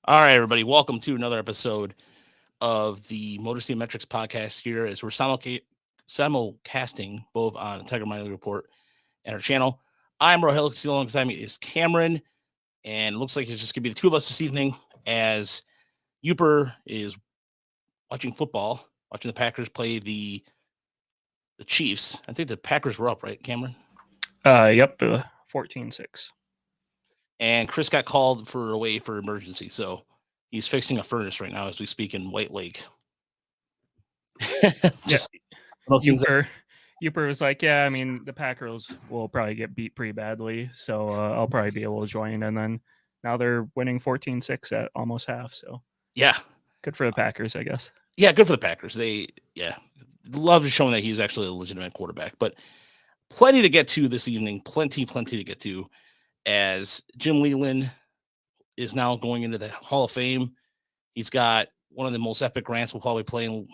All right, everybody, welcome to another episode of the Motor City Metrics podcast here as we're simulcasting both on the Tiger Mining Report and our channel. I'm Rogelio, alongside me is Camrin, and it looks like it's just going to be the two of us this evening as Yooper is watching football, watching the Packers play the Chiefs. I think the Packers were up, right, Camrin? Yep, 14-6. And Chris got called for emergency, so he's fixing a furnace right now as we speak in White Lake. Just Yooper was like, yeah, I mean, the Packers will probably get beat pretty badly, so I'll probably be able to join. And then now they're winning 14-6 at almost half, so yeah, good for the Packers, I guess. Yeah, good for the Packers. They love showing that he's actually a legitimate quarterback. But plenty to get to this evening. Plenty to get to, as Jim Leland is now going into the Hall of Fame. He's got one of the most epic rants we'll probably play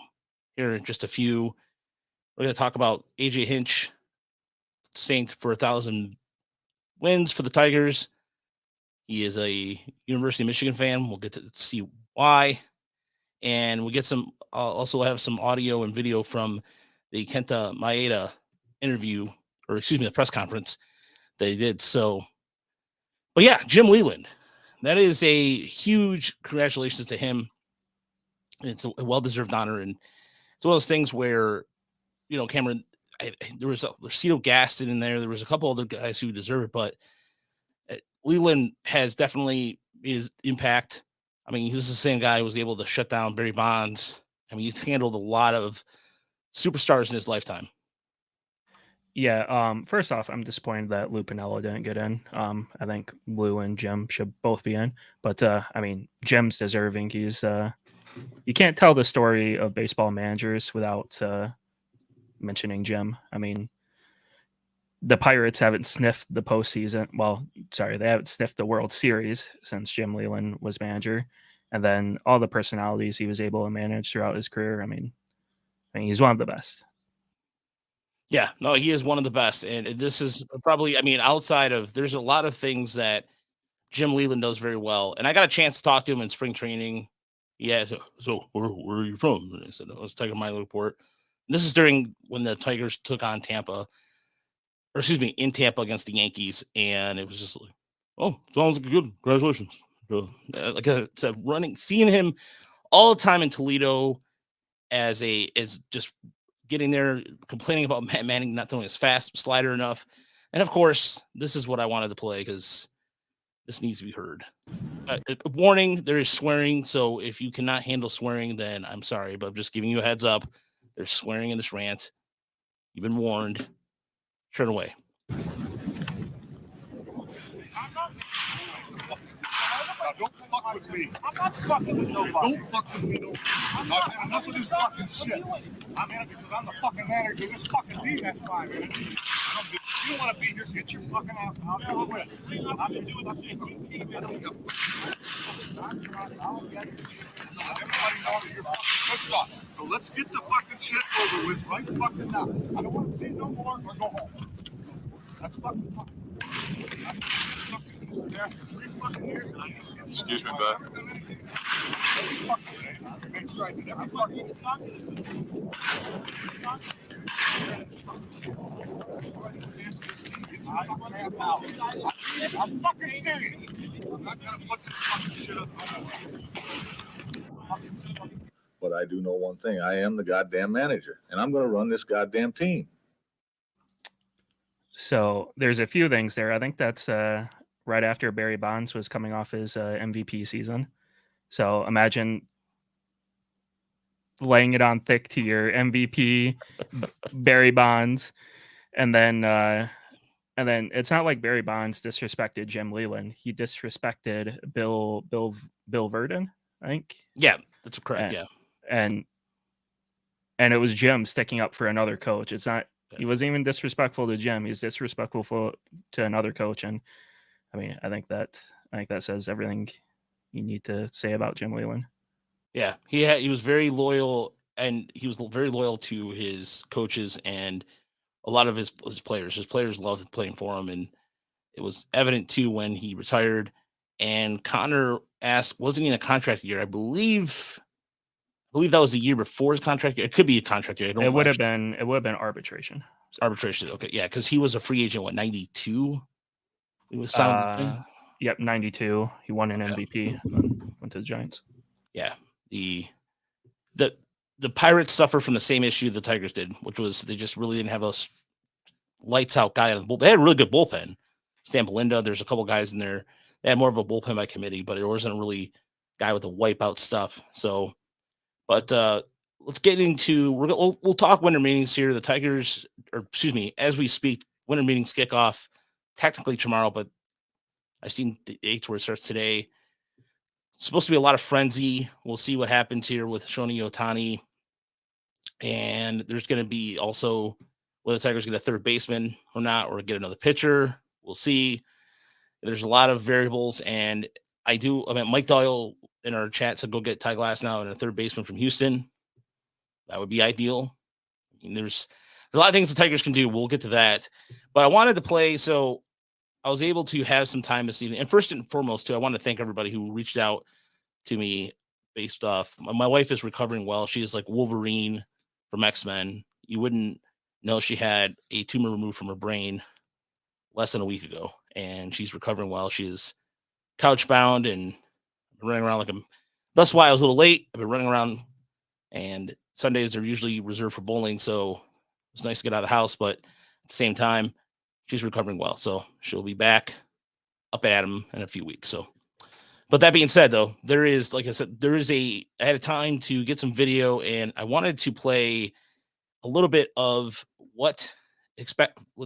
here in just a few. We're going to talk about AJ Hinch staying for 1,000 wins for the Tigers. He is a University of Michigan fan. We'll get to see why. And we get also have some audio and video from the Kenta Maeda interview, or excuse me, the press conference that he did. So, but yeah, Jim Leland, that is a huge congratulations to him. It's a well-deserved honor. And it's one of those things where, you know, Camrin, there was Lucido Gaston in there. There was a couple other guys who deserve it, but Leland has definitely his impact. I mean, he's the same guy who was able to shut down Barry Bonds. I mean, he's handled a lot of superstars in his lifetime. Yeah, first off, I'm disappointed that Lou Piniella didn't get in. I think Lou and Jim should both be in. But, I mean, Jim's deserving. He's you can't tell the story of baseball managers without mentioning Jim. I mean, the Pirates haven't sniffed the postseason. Well, sorry, they haven't sniffed the World Series since Jim Leland was manager. And then all the personalities he was able to manage throughout his career. I mean, he's one of the best. Yeah, no, he is one of the best. And this is probably, I mean, outside of, there's a lot of things that Jim Leland does very well. And I got a chance to talk to him in spring training. Yeah, so where are you from? And I said, I was Tiger Mining Report. And this is during when the Tigers took on Tampa, or excuse me, in Tampa against the Yankees. And it was just like, oh, sounds like good. Congratulations. Like I said, seeing him all the time in Toledo as just getting there, complaining about Matt Manning not throwing his fast slider enough. And of course, this is what I wanted to play because this needs to be heard. Warning, there is swearing. So if you cannot handle swearing, then I'm sorry, but I'm just giving you a heads up. There's swearing in this rant. You've been warned. Turn away. Don't fuck with me. I'm not fucking with nobody. Don't fuck with me. I've had enough of this fucking shit. I'm in it because I'm the fucking manager of this fucking team. That's fine, man. If you don't want to be here, get your fucking ass out. I'll do it. I'm going to do it. I don't give I'll get it. Everybody knows you're fucking pissed off. So let's get the fucking shit over with right fucking now. I don't want to see no more or go home. That's fucking fucking. Excuse me, bud. I'm fucking serious. I'm not gonna put this fucking shit up. But I do know one thing. I am the goddamn manager, and I'm going to run this goddamn team. So there's a few things there. I think that's right after Barry Bonds was coming off his MVP season. So imagine laying it on thick to your MVP, Barry Bonds, and then it's not like Barry Bonds disrespected Jim Leland. He disrespected Bill Verdon, I think. Yeah, that's correct. And it was Jim sticking up for another coach. It's not. He wasn't even disrespectful to Jim. He's disrespectful to another coach. And I mean, I think that says everything you need to say about Jim Leland. Yeah, he was very loyal, and he was very loyal to his coaches and a lot of his players. His players loved playing for him, and it was evident too when he retired. And Connor ask, wasn't he in a contract year? I believe that was the year before his contract year. It could be a contract year. It would have been arbitration. Arbitration. Okay, yeah, because he was a free agent. What, 92? He was signed. Yep, 92. He won an MVP and then went to the Giants. Yeah, the Pirates suffer from the same issue the Tigers did, which was they just really didn't have a lights out guy on the bullpen. They had a really good bullpen. Stan Belinda, there's a couple guys in there. They had more of a bullpen by committee, but it wasn't a really guy with the wipeout stuff. So, but let's get into. We'll talk winter meetings here. The Tigers, or excuse me, as we speak, winter meetings kick off technically tomorrow, but I've seen the dates where it starts today. It's supposed to be a lot of frenzy. We'll see what happens here with Shohei Ohtani. And there's going to be also whether the Tigers get a third baseman or not, or get another pitcher. We'll see. There's a lot of variables. And Mike Doyle in our chat said go get Ty Glass now and a third baseman from Houston. That would be ideal. I mean, there's a lot of things the Tigers can do. We'll get to that. But I wanted to play, so I was able to have some time this evening. And first and foremost, too, I want to thank everybody who reached out to me based off. My wife is recovering well. She is like Wolverine from X-Men. You wouldn't know she had a tumor removed from her brain less than a week ago. And she's recovering well. She is couch bound and running around like that's why I was a little late. I've been running around, and Sundays are usually reserved for bowling. So it's nice to get out of the house, but at the same time, she's recovering well, so she'll be back up at him in a few weeks. So, but that being said, though, there is, like I said, I had a time to get some video, and I wanted to play a little bit of what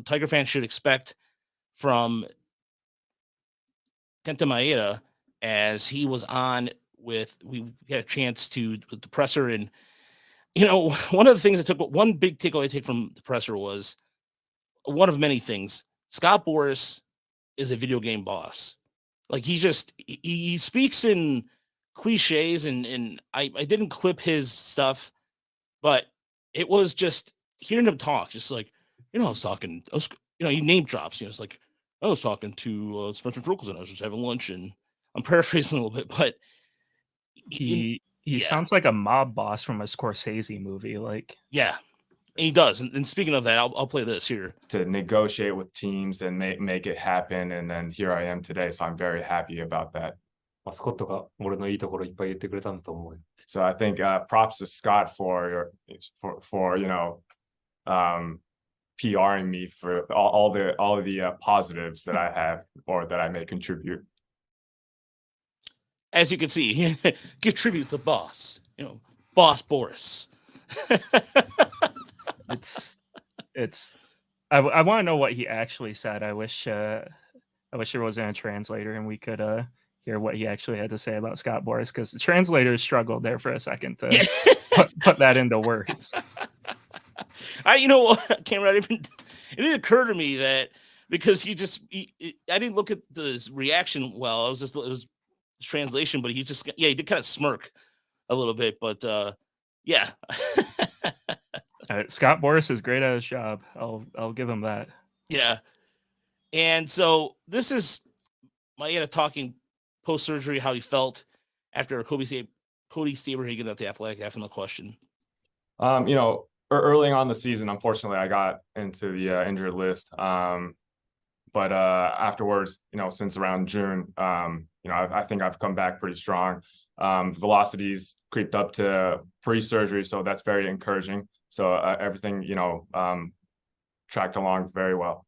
Tiger fans should expect from Kenta Maeda as he was on with. We had a chance with the presser, and one of the things one big takeaway I take from the presser was. One of many things. Scott Boras is a video game boss. Like he speaks in cliches, and I didn't clip his stuff, but it was just hearing him talk, just like, he name drops, it's like, I was talking to Spencer Trockles and I was just having lunch, and I'm paraphrasing a little bit, but he sounds like a mob boss from a Scorsese movie. Like, yeah. And he does. And speaking of that, I'll play this here. To negotiate with teams and make it happen. And then here I am today. So I'm very happy about that. So I think props to Scott for PRing me for all the positives that I have or that I may contribute. As you can see, give tribute to the boss, Boss Boras. I want to know what he actually said. I wish there wasn't a translator and we could hear what he actually had to say about Scott Boras, because the translators struggled there for a second to put that into words. Camrin, it didn't occur to me that because I didn't look at the reaction well. It was translation, but he did kind of smirk a little bit, but yeah. Scott Boras is great at his job. I'll give him that. Yeah. And so this is Maeda talking post-surgery, how he felt after Cody Saberhagen at the Athletic asking the question. Early on the season, unfortunately, I got into the injured list. But afterwards, since around June, I think I've come back pretty strong. Velocities creeped up to pre-surgery, so that's very encouraging. So everything, tracked along very well.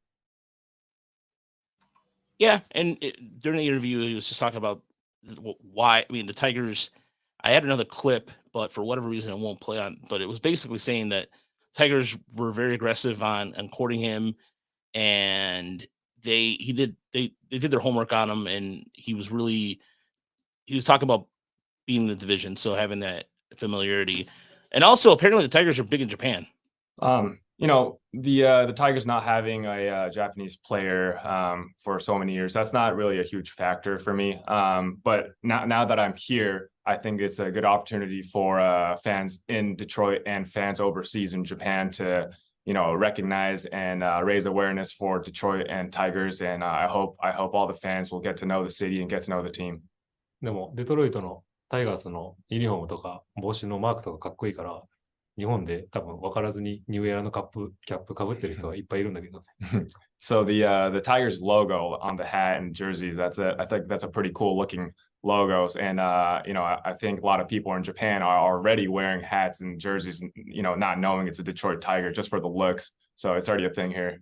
Yeah, and during the interview, he was just talking about why. I mean, the Tigers. I had another clip, but for whatever reason, it won't play on. But it was basically saying that Tigers were very aggressive on courting him, and they did their homework on him, and he was talking about being in the division, so having that familiarity. And also, apparently, the Tigers are big in Japan. The Tigers not having a Japanese player for so many years, that's not really a huge factor for me. But now that I'm here, I think it's a good opportunity for fans in Detroit and fans overseas in Japan to, recognize and raise awareness for Detroit and Tigers. And I hope all the fans will get to know the city and get to know the team. でも、デトロイトのタイガースのユニフォームとか帽子のマークとかかっこいいから、日本で多分分からずにニューエラのキャップかぶってる人がいっぱいいるんだけどね。So the Tigers logo on the hat and jerseys, I think that's a pretty cool looking logos. And I think a lot of people in Japan are already wearing hats and jerseys, not knowing it's a Detroit Tiger just for the looks. So it's already a thing here.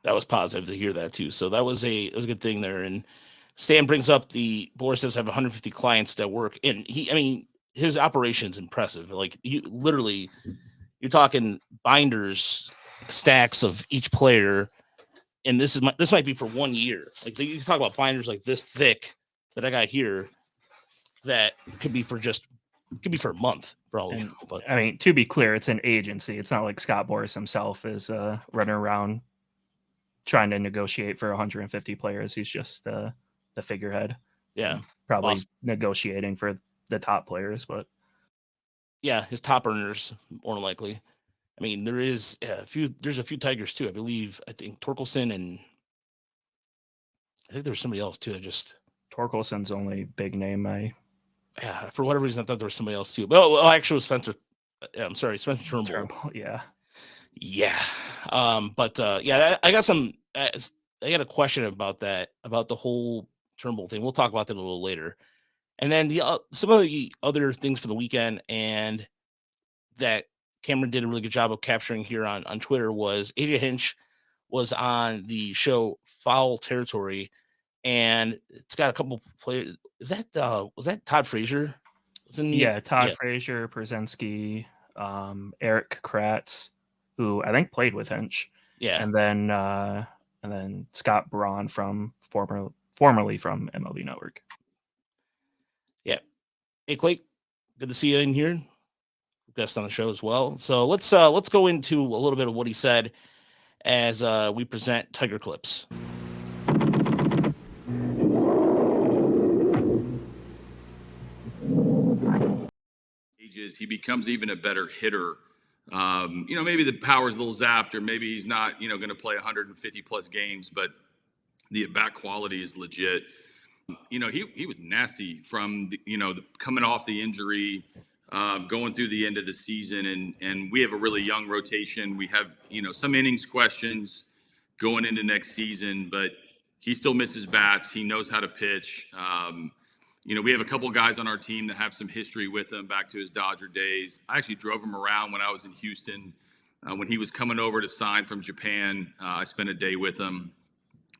That was positive to hear that too. So that was a good thing there. And Stan brings up the Boris does have 150 clients that work, and his operation's impressive. Like you're talking binders, stacks of each player, and this might be for 1 year. Like you talk about binders like this thick that I got here, that could be for a month, probably. But I mean, to be clear, it's an agency. It's not like Scott Boras himself is running around trying to negotiate for 150 players. He's just the figurehead. Yeah, probably awesome. Negotiating for the top players, but yeah, his top earners more likely. I mean, there's a few Tigers too. I think Torkelson, and I think there's somebody else too. Torkelson's only big name. For whatever reason, I thought there was somebody else too. But actually, it was Spencer. I'm sorry, Spencer Turnbull. Yeah. I got I got a question about that, about the whole Turnbull thing. We'll talk about that a little later. And then some of the other things for the weekend, and that Camrin did a really good job of capturing here on Twitter, was AJ Hinch was on the show Foul Territory, and it's got a couple players. Was that Todd Frazier? Frazier, Brzezinski, Eric Kratz, who I think played with Hinch. Yeah. And then Scott Braun formerly from MLB Network. Yeah. Hey Clay, good to see you in here. Guest on the show as well. So let's go into a little bit of what he said as we present Tiger clips. He becomes even a better hitter. Maybe the power's a little zapped, or maybe he's not, going to play 150 plus games, but the at-bat quality is legit. He was nasty from coming off the injury, going through the end of the season, and we have a really young rotation. We have some innings questions going into next season, but he still misses bats. He knows how to pitch. We have a couple guys on our team that have some history with him back to his Dodger days. I actually drove him around when I was in Houston. When he was coming over to sign from Japan, I spent a day with him,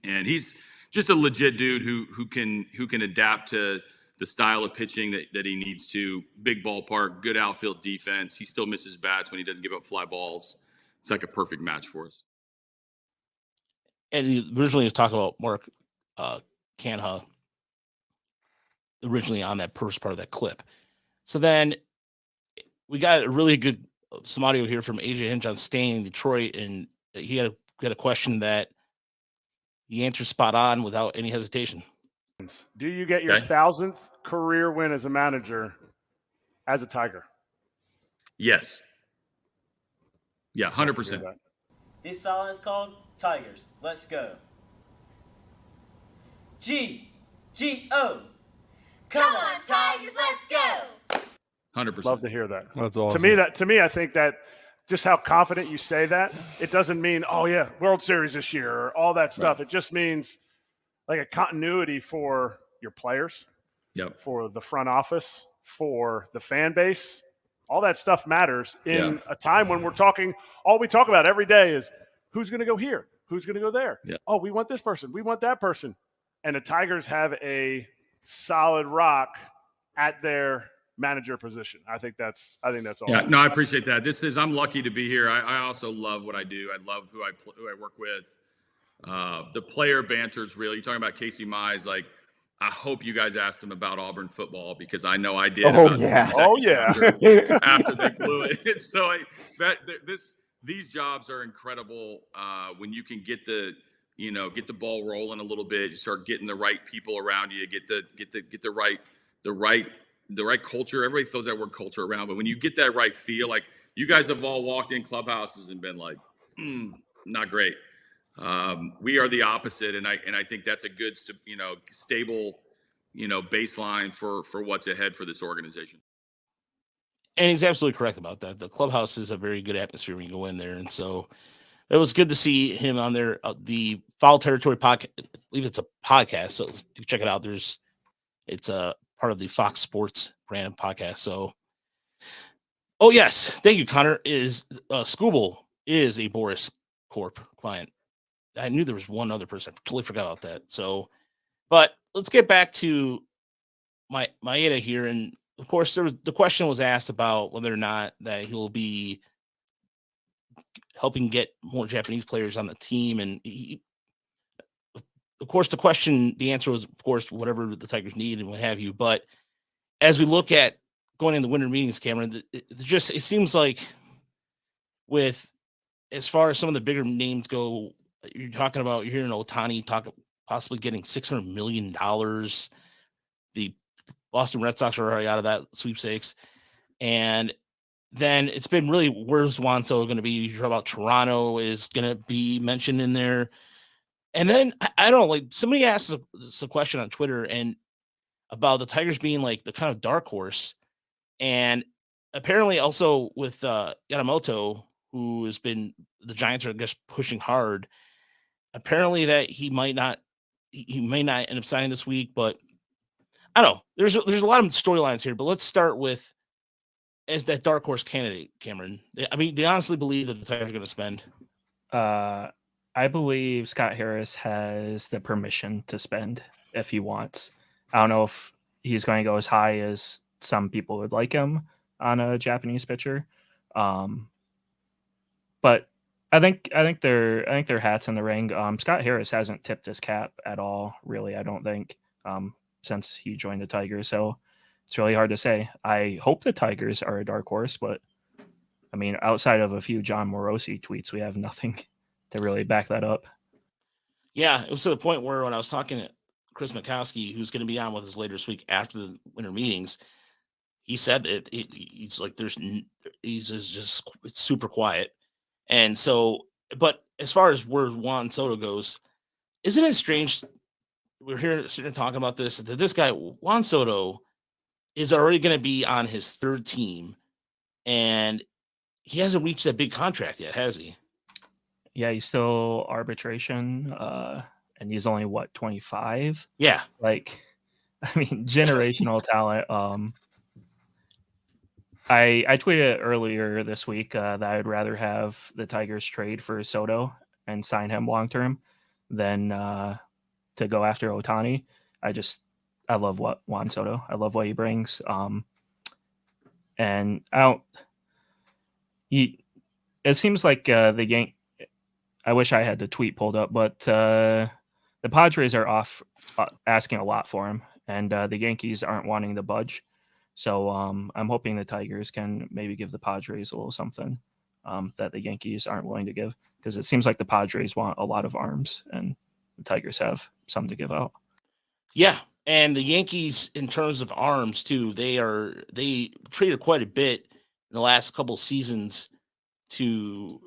and he's just a legit dude who can adapt to the style of pitching that he needs to. Big ballpark, good outfield defense. He still misses bats when he doesn't give up fly balls. It's like a perfect match for us. And he originally was talking about Mark Canha originally on that first part of that clip. So then we got a really good some audio here from AJ Hinch on staying in Detroit, and he had a question that he answered spot on without any hesitation. Do you get your 1,000th career win as a manager as a Tiger? Yes. Yeah, 100%. This song is called Tigers. Let's go. G-O. Come on, Tigers, let's go. 100%. Love to hear that. That's awesome. To me, I think that just how confident you say that, it doesn't mean, oh yeah, World Series this year or all that stuff. Right. It just means like a continuity for your players, for the front office, for the fan base. All that stuff matters in a time when all we talk about every day is who's going to go here, who's going to go there. Yeah. Oh, we want this person, we want that person. And the Tigers have a solid rock at their manager position. I think that's awesome. Yeah, no, I appreciate that. I'm lucky to be here. I also love what I do. I love who I work with. The player banter is real. You're talking about Casey Mize. Like, I hope you guys asked him about Auburn football, because I know I did. Oh, yeah. After they blew it. So these jobs are incredible. When you can get the ball rolling a little bit, you start getting the right people around you, get the right culture. Everybody throws that word culture around, but when you get that right feel, like you guys have all walked in clubhouses and been like, not great. We are the opposite, and I think that's a good, stable, baseline for what's ahead for this organization. And he's absolutely correct about that. The clubhouse is a very good atmosphere when you go in there, and so it was good to see him on there. The Foul Territory podcast, I believe it's a podcast, so you check it out. It's a part of the Fox Sports brand podcast. So, oh yes, thank you, Connor. Scooble is a Boris Corp client. I knew there was one other person. I totally forgot about that. So, but let's get back to Maeda here, and of course, the question was asked about whether or not that he'll be helping get more Japanese players on the team. And of course, the answer was, of course, whatever the Tigers need and what have you. But as we look at going into winter meetings, Camrin, it seems like as far as some of the bigger names go, you're hearing Ohtani talk possibly getting $600 million. The Boston Red Sox are already out of that sweepstakes. And then it's been really, where's Juan Soto going to be? You hear about Toronto is going to be mentioned in there. And then, I don't know, like somebody asked a question on Twitter and about the Tigers being like the kind of dark horse. And apparently also with Yamamoto, who has been, the Giants are just pushing hard. Apparently that he may not end up signing this week, but I don't know. There's a lot of storylines here, but let's start with as that dark horse candidate, Camrin. I mean, they honestly believe that the Tigers are going to spend. I believe Scott Harris has the permission to spend if he wants. I don't know if he's going to go as high as some people would like him on a Japanese pitcher, but I think their hats in the ring. Scott Harris hasn't tipped his cap at all, really. I don't think since he joined the Tigers, so it's really hard to say. I hope the Tigers are a dark horse, but I mean, outside of a few John Morosi tweets, we have nothing to really back that up. Yeah, it was to the point where when I was talking to Chris Mikowski, who's going to be on with us later this week after the winter meetings, he said that he's like, he's just it's super quiet. And so, but as far as where Juan Soto goes, isn't it strange? We're here sitting and talking about this, that this guy, Juan Soto, is already going to be on his third team, and he hasn't reached that big contract yet, has he? Yeah, he's still arbitration, and he's only 25. Yeah, like, I mean, generational talent. I tweeted earlier this week that I'd rather have the Tigers trade for Soto and sign him long term than to go after Ohtani. I love what Juan Soto. I love what he brings. And it seems like the Yankees. I wish I had the tweet pulled up, but the Padres are off asking a lot for him, and the Yankees aren't wanting to budge. So I'm hoping the Tigers can maybe give the Padres a little something that the Yankees aren't willing to give, because it seems like the Padres want a lot of arms, and the Tigers have some to give out. Yeah, and the Yankees, in terms of arms too, they traded quite a bit in the last couple seasons to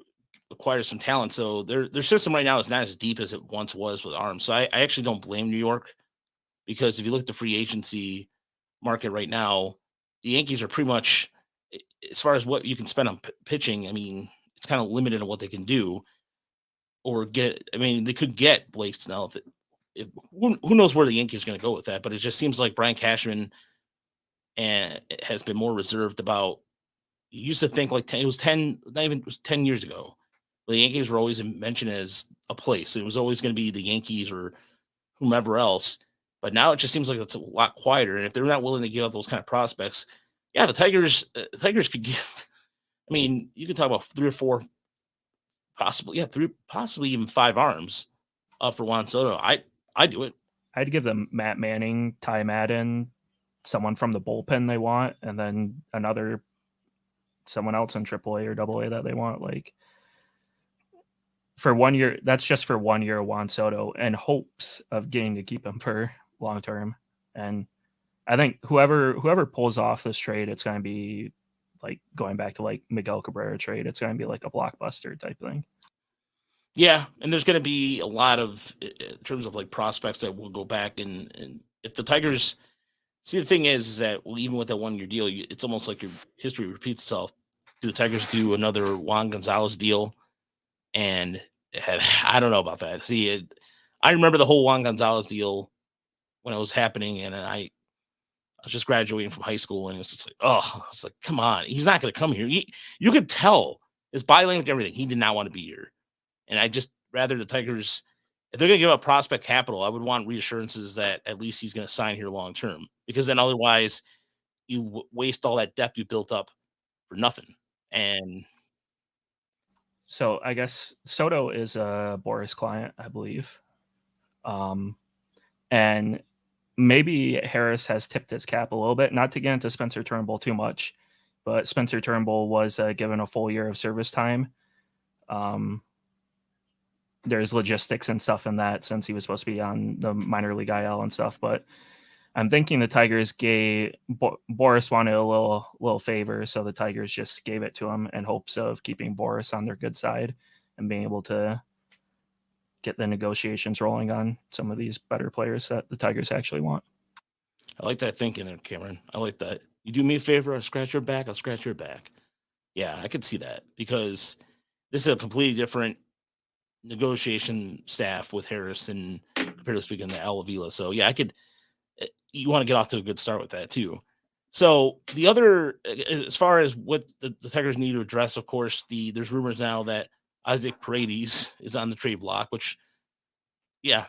acquire some talent. So their system right now is not as deep as it once was with arms. So I actually don't blame New York, because if you look at the free agency market right now, the Yankees are pretty much, as far as what you can spend on pitching, I mean, it's kind of limited on what they can do or get. I mean, they could get Blake Snell who knows where the Yankees are going to go with that, but it just seems like Brian Cashman has been more reserved about. You used to think like it was 10 years ago. The Yankees were always mentioned as a place. It was always going to be the Yankees or whomever else. But now it just seems like it's a lot quieter. And if they're not willing to give up those kind of prospects, yeah, the Tigers could give. I mean, you could talk about 3 or 4, possibly even 5 arms up for Juan Soto. I do it. I'd give them Matt Manning, Ty Madden, someone from the bullpen they want, and then someone else in AAA or AA that they want. Like, for 1 year, that's just for 1 year Juan Soto, and hopes of getting to keep him for long term. And I think whoever pulls off this trade, it's going to be like going back to like Miguel Cabrera trade. It's going to be like a blockbuster type thing. Yeah, and there's going to be a lot of, in terms of like prospects that will go back and if the Tigers see, the thing is that even with that 1 year deal, it's almost like your history repeats itself. Do the Tigers do another Juan Gonzalez deal? And I don't know about that. See, I remember the whole Juan Gonzalez deal when it was happening, and I was just graduating from high school, and it was just like, oh, it's like, come on, he's not going to come here. You could tell his body language, everything. He did not want to be here, and I just rather the Tigers, if they're going to give up prospect capital, I would want reassurances that at least he's going to sign here long term, because then otherwise you waste all that depth you built up for nothing. And So I guess Soto is a Boris client, I believe. And maybe Harris has tipped his cap a little bit, not to get into Spencer Turnbull too much, but Spencer Turnbull was given a full year of service time. There's logistics and stuff in that, since he was supposed to be on the minor league IL and stuff, but I'm thinking the Tigers gave Boris wanted a little favor, so the Tigers just gave it to him in hopes of keeping Boris on their good side and being able to get the negotiations rolling on some of these better players that the Tigers actually want. I like that thinking there, Camrin. I like that. You do me a favor, I'll scratch your back, I'll scratch your back. Yeah, I could see that, because this is a completely different negotiation staff with Harris and compared to speaking to Al Avila. So yeah, you want to get off to a good start with that too. So the other, as far as what the Tigers need to address, of course, there's rumors now that Isaac Paredes is on the trade block, which, yeah,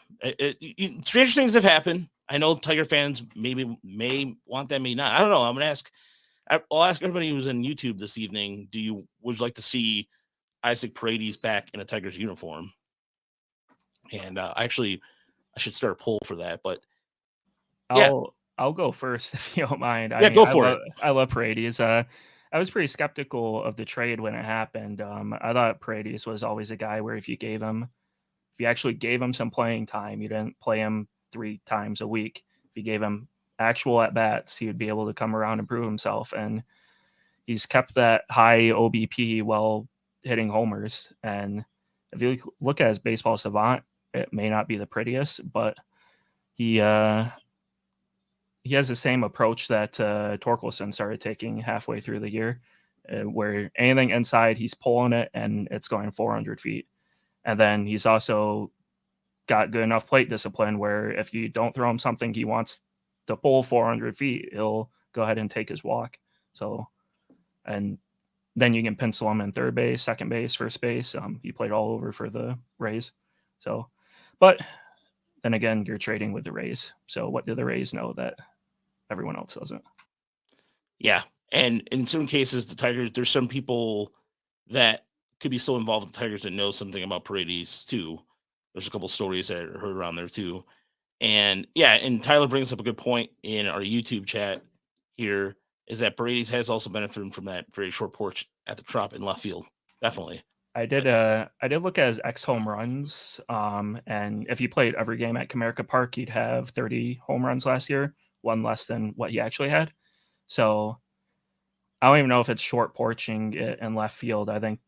strange things have happened. I know Tiger fans may want that, may not. I don't know. I'll ask everybody who's on YouTube this evening, would you like to see Isaac Paredes back in a Tigers uniform? And I should start a poll for that, but I'll go first if you don't mind. Go for it. I love Paredes. I was pretty skeptical of the trade when it happened. I thought Paredes was always a guy where if you actually gave him some playing time, you didn't play him 3 times a week. If you gave him actual at bats, he would be able to come around and prove himself. And he's kept that high OBP while hitting homers. And if you look at his baseball savant, it may not be the prettiest, but he has the same approach that Torkelson started taking halfway through the year, where anything inside, he's pulling it and it's going 400 feet. And then he's also got good enough plate discipline where if you don't throw him something he wants to pull 400 feet, he'll go ahead and take his walk. So, and then you can pencil him in third base, second base, first base. He played all over for the Rays. So, but then again, you're trading with the Rays. So what do the Rays know that everyone else doesn't? Yeah. And in certain cases, the Tigers, there's some people that could be still involved with the Tigers that know something about Paredes too. There's a couple stories that I heard around there too. And yeah, and Tyler brings up a good point in our YouTube chat here, is that Paredes has also benefited from that very short porch at the Trop in left field. Definitely. I did look at his X home runs. And if he played every game at Comerica Park, he'd have 30 home runs last year, one less than what he actually had. So I don't even know if it's short porching it in left field. I think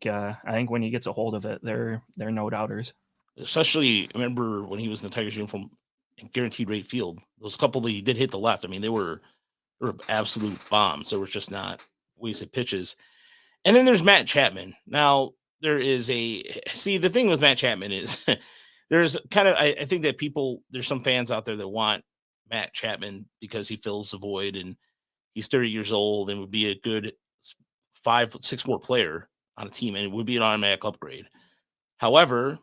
when he gets a hold of it, they're no doubters. Especially, I remember when he was in the Tigers uniform in guaranteed rate field, those couple that he did hit the left. I mean, they were absolute bombs. They were just not wasted pitches. And then there's Matt Chapman. Now there is the thing with Matt Chapman is there's kind of, I think that there's some fans out there that want Matt Chapman because he fills the void and he's 30 years old and would be a good 5-6 more player on a team, and it would be an automatic upgrade. However,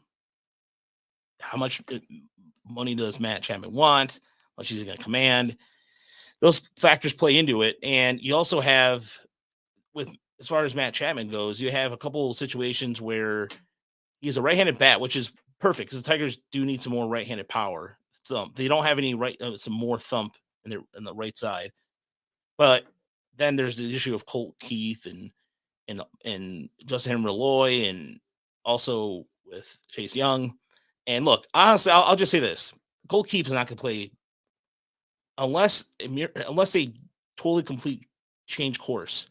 how much money does Matt Chapman want? How much is he going to command? Those factors play into it. And you also have, as far as Matt Chapman goes, you have a couple of situations where he's a right-handed bat, which is perfect because the Tigers do need some more right-handed power. They don't have any some more thump in the right side. But then there's the issue of Colt Keith and Justin Henry Malloy, and also with Chase Young. And look, honestly, I'll just say this: Colt Keith is not going to play unless they totally complete change course.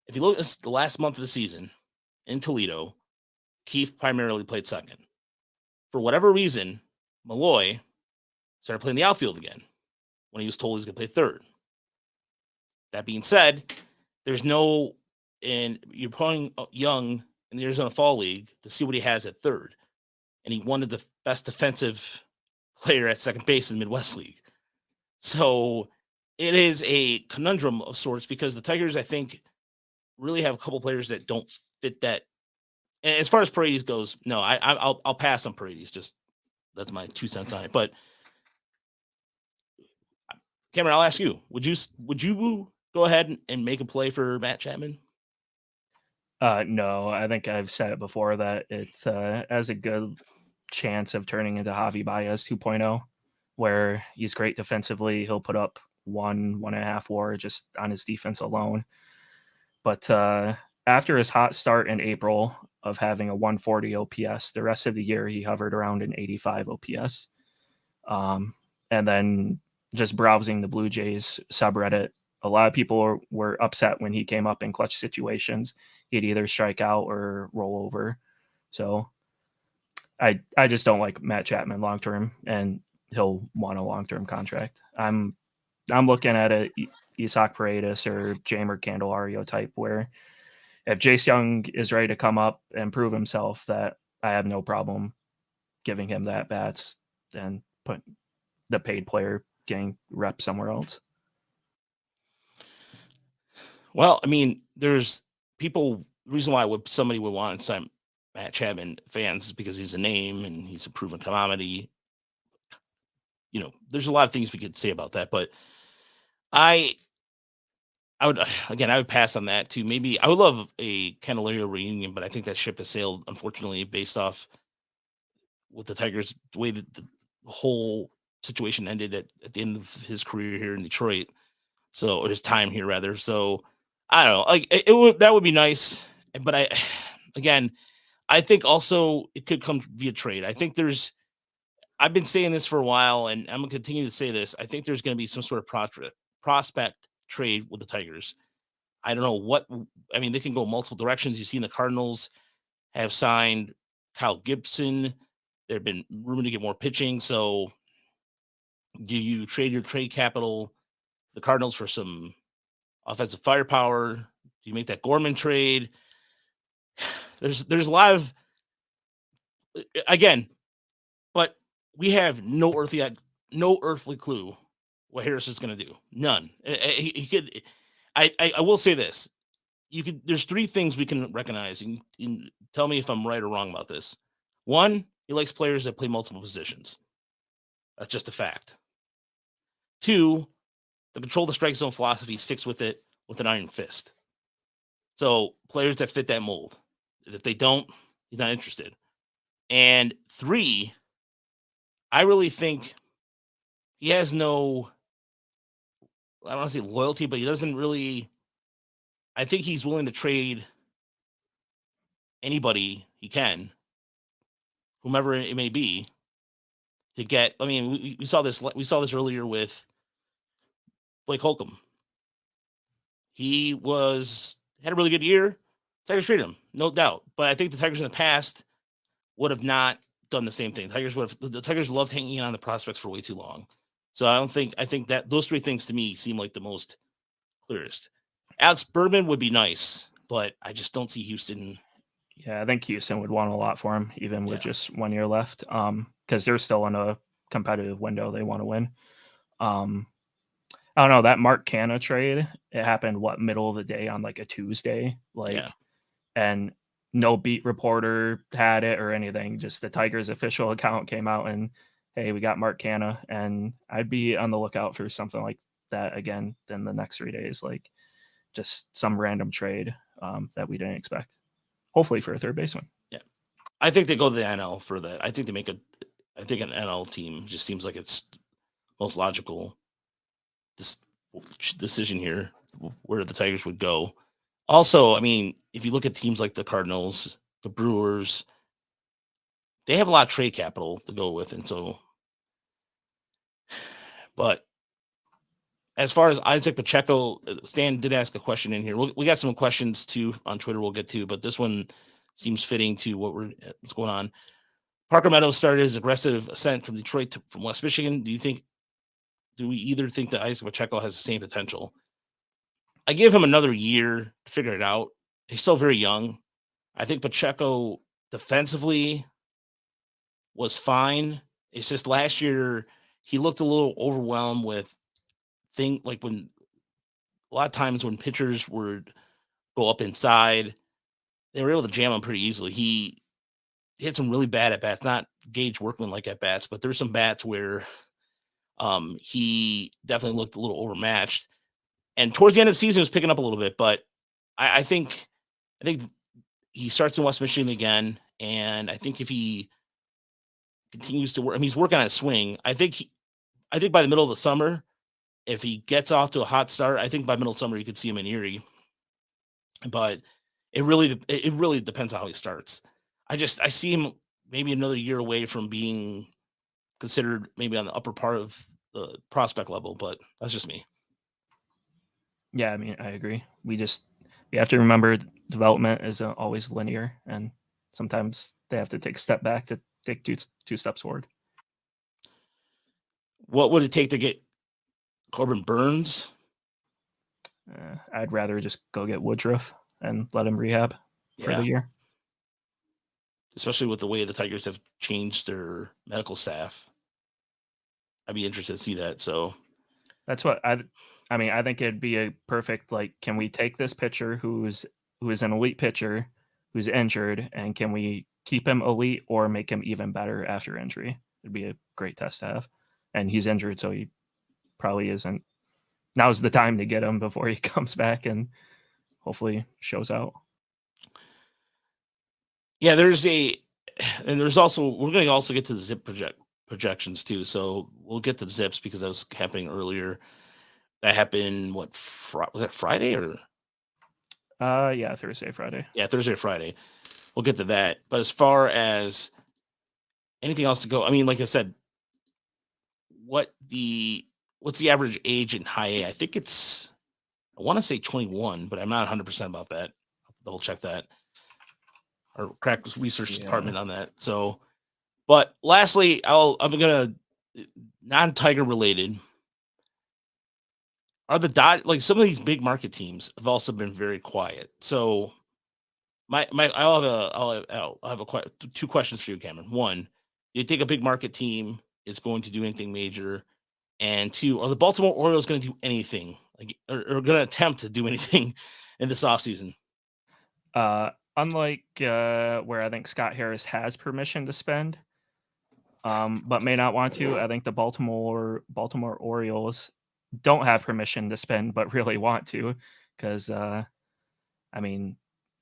If you look at the last month of the season in Toledo, Keith primarily played second. for whatever reason, Malloy started playing the outfield again when he was told he was going to play third. That being said, there's no, and you're putting Young in the Arizona Fall League to see what he has at third. And he won the best defensive player at second base in the Midwest League. So it is a conundrum of sorts because the Tigers, I think, really have a couple players that don't fit that. And as far as Paredes goes, no, I'll pass on Paredes. Just that's my 2 cents on it. But Camrin, I'll ask you: Would you go ahead and make a play for Matt Chapman? No, I think I've said it before that it has a good chance of turning into Javi Baez 2.0, where he's great defensively. He'll put up 1.5 WAR just on his defense alone. But after his hot start in April of having a 140 OPS, the rest of the year he hovered around an 85 OPS. And then just browsing the Blue Jays subreddit, a lot of people were upset when he came up in clutch situations. He'd either strike out or roll over. So I just don't like Matt Chapman long term, and he'll want a long-term contract. I'm looking at a Isaac Paredes or Jamer Candelario type, where if Jace Young is ready to come up and prove himself, that I have no problem giving him that bats and put the paid player getting rep somewhere else. Well, I mean, there's people. The reason why somebody would want to sign Matt Chapman fans is because he's a name and he's a proven commodity. You know, there's a lot of things we could say about that, but I would pass on that too. Maybe I would love a Candelario reunion, but I think that ship has sailed, unfortunately, based off with the Tigers, the way that the whole situation ended at the end of his career here in Detroit. So, or his time here rather. So I don't know, like that would be nice. But I think also it could come via trade. I think I've been saying this for a while, and I'm going to continue to say this. I think there's going to be some sort of prospect trade with the Tigers. I don't know they can go multiple directions. You've seen the Cardinals have signed Kyle Gibson. They've been rumored to get more pitching. So do you trade your trade capital, the Cardinals, for some offensive firepower? Do you make that Gorman trade? There's a lot of, but we have no earthly clue what Harris is going to do. None. He could. I will say this: there's 3 things we can recognize, and tell me if I'm right or wrong about this. 1, he likes players that play multiple positions. That's just a fact. 2, the control the strike zone philosophy, sticks with it with an iron fist. So players that fit that mold. If they don't, he's not interested. And 3, I really think he has no, I don't want to say loyalty, but he doesn't really, I think he's willing to trade anybody he can, whomever it may be, to get, I mean, we saw this earlier with Blake Holcomb. He had a really good year. Tigers traded him, no doubt. But I think the Tigers in the past would have not done the same thing. The Tigers loved hanging on the prospects for way too long. So I think that those 3 things to me seem like the most clearest. Alex Berman would be nice, but I just don't see Houston. Yeah, I think Houston would want a lot for him, even with just 1 year left, because they're still in a competitive window. They want to win. I don't know, that Mark Canha trade, it happened middle of the day on like a Tuesday, and no beat reporter had it or anything. Just the Tigers official account came out and, hey, we got Mark Canha, and I'd be on the lookout for something like that again in the next 3 days, like just some random trade that we didn't expect. Hopefully for a third baseman. Yeah, I think they go to the NL for that. I think an NL team just seems like it's most logical decision here, where the Tigers would go. Also, I mean, if you look at teams like the Cardinals, the Brewers, they have a lot of trade capital to go with. And so, but as far as Isaac Pacheco, Stan did ask a question in here. We got some questions too on Twitter we'll get to, but this one seems fitting to what's going on. Parker Meadows started his aggressive ascent from Detroit from West Michigan. Do we either think that Isaac Pacheco has the same potential? I give him another year to figure it out. He's still very young. I think Pacheco defensively was fine. It's just last year he looked a little overwhelmed with like when a lot of times when pitchers would go up inside, they were able to jam him pretty easily. He had some really bad at bats, not Gage Workman like at bats, but there's some bats where he definitely looked a little overmatched. And towards the end of the season, he was picking up a little bit. But I think he starts in West Michigan again, and I think if he continues to work, I mean, he's working on his swing. I think by the middle of the summer, if he gets off to a hot start, I think by middle of summer you could see him in Erie. But it really depends on how he starts. I see him maybe another year away from being considered maybe on the upper part of the prospect level, but that's just me. Yeah, I mean, I agree. We have to remember development isn't always linear, and sometimes they have to take a step back to take two steps forward. What would it take to get Corbin Burns? I'd rather just go get Woodruff and let him rehab for the year. Especially with the way the Tigers have changed their medical staff. I'd be interested to see that. So that's what I mean, I think it'd be a perfect, like, can we take this pitcher who is an elite pitcher who's injured, and can we keep him elite or make him even better after injury? It'd be a great test to have. And he's injured, so he probably isn't. Now's the time to get him before he comes back and hopefully shows out. Yeah, we're going to also get to the zip projections too. So we'll get to the zips because that was happening earlier. That happened, was that Friday or? Yeah, Thursday, Friday. Yeah, Thursday, Friday. We'll get to that. But as far as anything else to go, I mean, like I said, what's the average age in high A? I think I want to say 21, but I'm not 100% about that. I'll double check that. Our crack research department on that. So, but lastly, I'm gonna non-Tiger related. Are like some of these big market teams have also been very quiet. So, I'll have two questions for you, Camrin. One, do you think a big market team is going to do anything major? And two, are the Baltimore Orioles going to do anything, like, or going to attempt to do anything in this offseason? Unlike where I think Scott Harris has permission to spend, but may not want to, I think the Baltimore Orioles don't have permission to spend, but really want to, because I mean,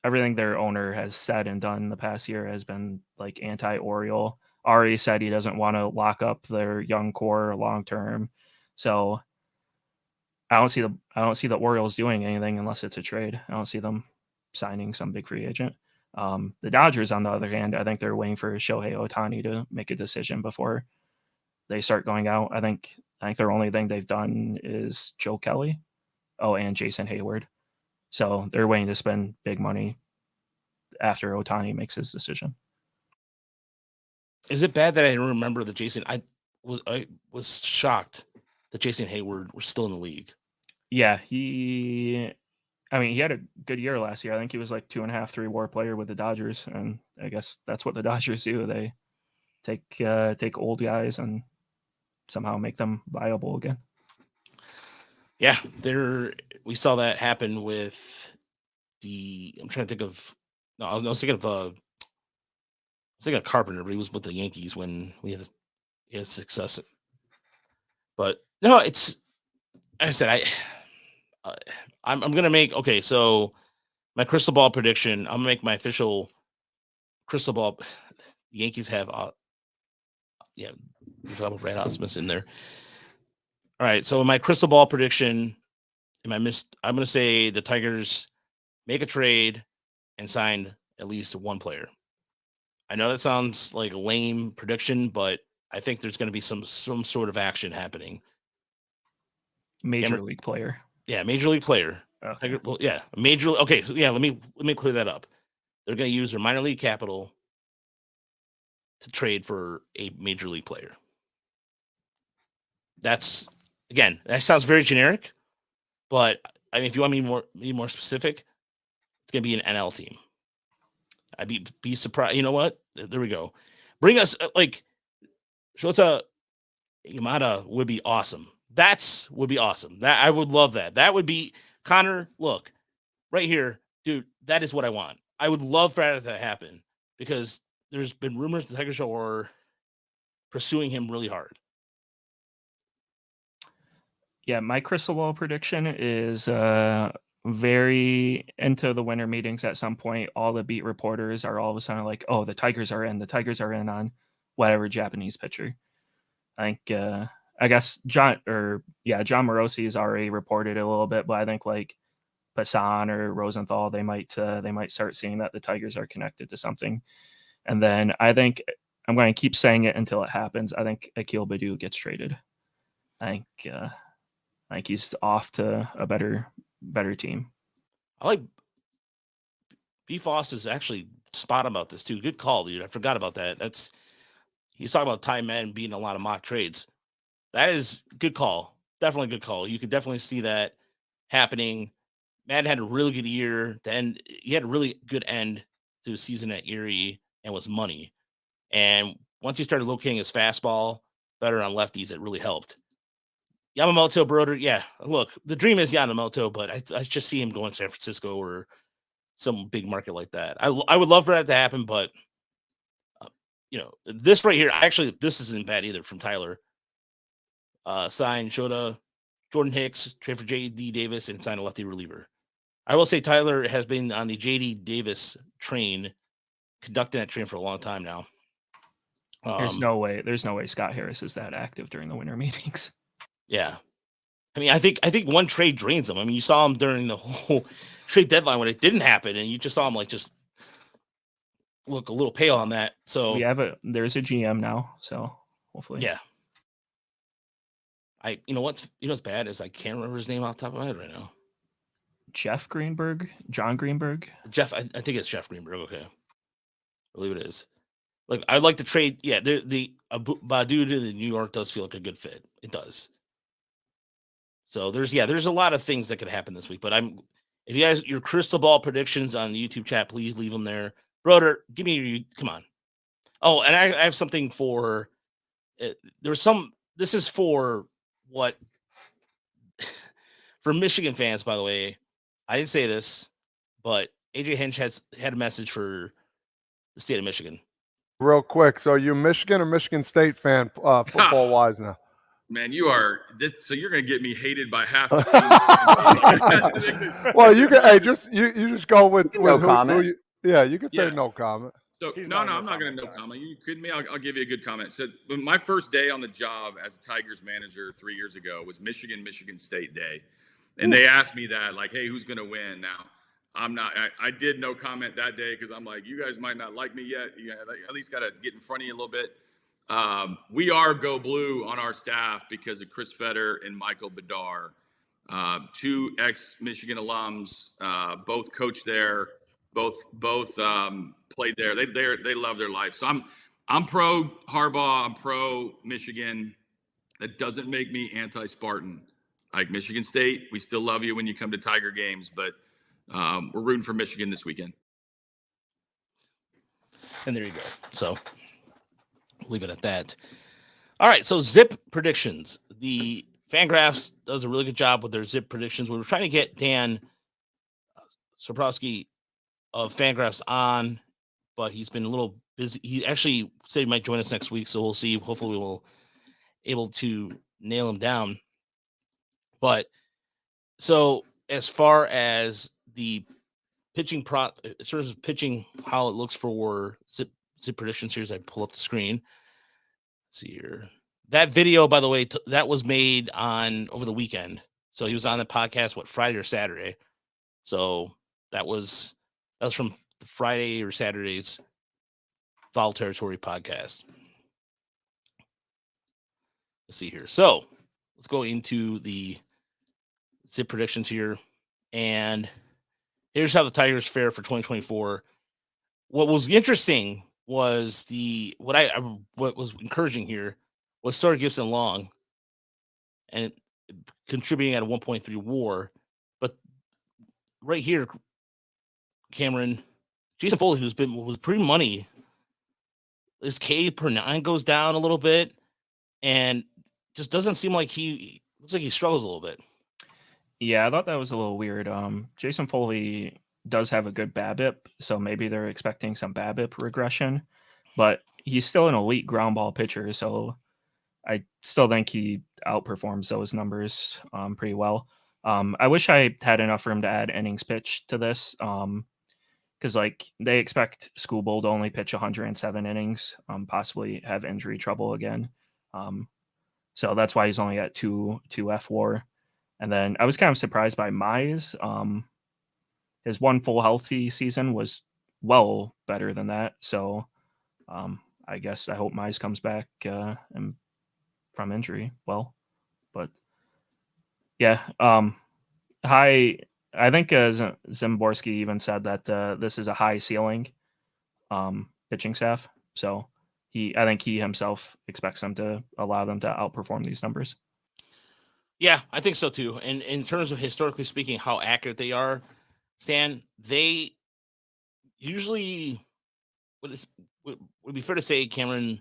everything their owner has said and done the past year has been like anti-Oriole. Ari said he doesn't want to lock up their young core long term, so I don't see the Orioles doing anything unless it's a trade. I don't see them signing some big free agent. The Dodgers, on the other hand, I think they're waiting for Shohei Ohtani to make a decision before they start going out. I think their only thing they've done is Joe Kelly, and Jason Hayward. So they're waiting to spend big money after Ohtani makes his decision. Is it bad that I remember that Jason? I was shocked that Jason Hayward was still in the league. Yeah, he had a good year last year. I think he was like 2.5, 3 WAR player with the Dodgers, and I guess that's what the Dodgers do. They take old guys and somehow make them viable again. Yeah, we saw that happen with I'm trying to think of. No, I was thinking of Carpenter, but he was with the Yankees when we had success. But no, it's like I said, I'm gonna make so my crystal ball prediction. I'm gonna make my official crystal ball. The Yankees have you're talking about Brad Ausmus in there. All right, so my crystal ball prediction, I'm gonna say the Tigers make a trade and sign at least one player. I know that sounds like a lame prediction, but I think there's going to be some sort of action happening. Major league player. Yeah, major league player. Okay. Well, yeah, major. Okay, so yeah, let me clear that up. They're going to use their minor league capital to trade for a major league player. That's, again, that sounds very generic, but I mean, if you want me be more specific, it's going to be an NL team. I'd be surprised. You know what? There we go. Bring us like Shota Yamada would be awesome. Would be awesome. That I would love that. That would be Connor. Look right here, dude. That is what I want. I would love for that to happen because there's been rumors the Tigers are pursuing him really hard. Yeah, my crystal ball prediction is very into the winter meetings at some point. All the beat reporters are all of a sudden like, oh, the Tigers are in on whatever Japanese pitcher. I think, I guess John Morosi has already reported a little bit, but I think like Passan or Rosenthal, they might start seeing that the Tigers are connected to something. And then I think I'm going to keep saying it until it happens. I think Akil Baddoo gets traded. I think he's off to a better team. I like B. Foss is actually spot on about this too. Good call, dude. I forgot about that. He's talking about Ty Madden being a lot of mock trades. That is good call. Definitely good call. You could definitely see that happening. Madden had a really good year. He had a really good end to the season at Erie and was money. And once he started locating his fastball better on lefties, it really helped. Yamamoto, Broder, yeah. Look, the dream is Yamamoto, but I just see him going to San Francisco or some big market like that. I would love for that to happen, but this right here, actually, this isn't bad either from Tyler. Sign Shota, Jordan Hicks, trade for J.D. Davis, and sign a lefty reliever. I will say Tyler has been on the J.D. Davis train, conducting that train for a long time now. There's no way Scott Harris is that active during the winter meetings. Yeah. I mean, I think one trade drains him. I mean, you saw him during the whole trade deadline when it didn't happen, and you just saw him like just look a little pale on that. So there's a GM now, so hopefully. Yeah. What's bad is I can't remember his name off the top of my head right now. John Greenberg. Jeff, I think it's Jeff Greenberg. Okay. I believe it is. Look, I'd like to trade. Yeah, the Baddoo to the New York does feel like a good fit. It does. So there's a lot of things that could happen this week. But if you guys your crystal ball predictions on the YouTube chat, please leave them there. Broder, give me come on. Oh, and I have something for. This is for what for Michigan fans, by the way. I didn't say this, but AJ Hinch had a message for the state of Michigan. Real quick, so you Michigan or Michigan State fan, football wise now? Man, you are this. So you're going to get me hated by half. Well, you can. Hey, you just go with no comment. You can say no comment. So no, I'm not going to no comment. You kidding me? I'll give you a good comment. So my first day on the job as a Tigers manager 3 years ago was Michigan State Day, and they asked me that like, hey, who's going to win now? I did no comment that day because I'm like, you guys might not like me yet. You at least got to get in front of you a little bit. We are Go Blue on our staff because of Chris Fetter and Michael Bedard, two ex-Michigan alums, both coached there, both played there. They love their life. So I'm pro Harbaugh. I'm pro Michigan. That doesn't make me anti-Spartan. Like Michigan State, we still love you when you come to Tiger games, but we're rooting for Michigan this weekend. And there you go. So leave it at that. All right. So zip predictions. The Fangraphs does a really good job with their zip predictions. We were trying to get Dan Soprowski of Fangraphs on, but he's been a little busy. He actually said he might join us next week. So we'll see. Hopefully we will able to nail him down. But so as far as the pitching sort of pitching, how it looks for zip predictions here as I pull up the screen. Let's see here. That video, by the way, that was made over the weekend. So he was on the podcast, Friday or Saturday. So that was from the Friday or Saturday's Foul Territory podcast. Let's see here. So let's go into the zip predictions here. And here's how the Tigers fare for 2024. What was interesting was what was encouraging here was Sawyer Gibson Long and contributing at a 1.3 WAR, but right here, Camrin, Jason Foley, was pretty money. His K per 9 goes down a little bit, and just doesn't seem like he looks like he struggles a little bit. Yeah, I thought that was a little weird. Jason Foley does have a good BABIP, so maybe they're expecting some BABIP regression, but he's still an elite ground ball pitcher, so I still think he outperforms those numbers pretty well. I wish I had enough room to add innings pitch to this, because like they expect Schoolbowl to only pitch 107 innings, possibly have injury trouble again. So that's why he's only at two FWAR. And then I was kind of surprised by Mize. His one full healthy season was well better than that. So I guess I hope Mize comes back and from injury well. But yeah, I think Zimborski even said that this is a high ceiling pitching staff. So I think he himself expects them to allow them to outperform these numbers. Yeah, I think so too. And in terms of historically speaking, how accurate they are, Stan, they usually would be fair to say, Camrin.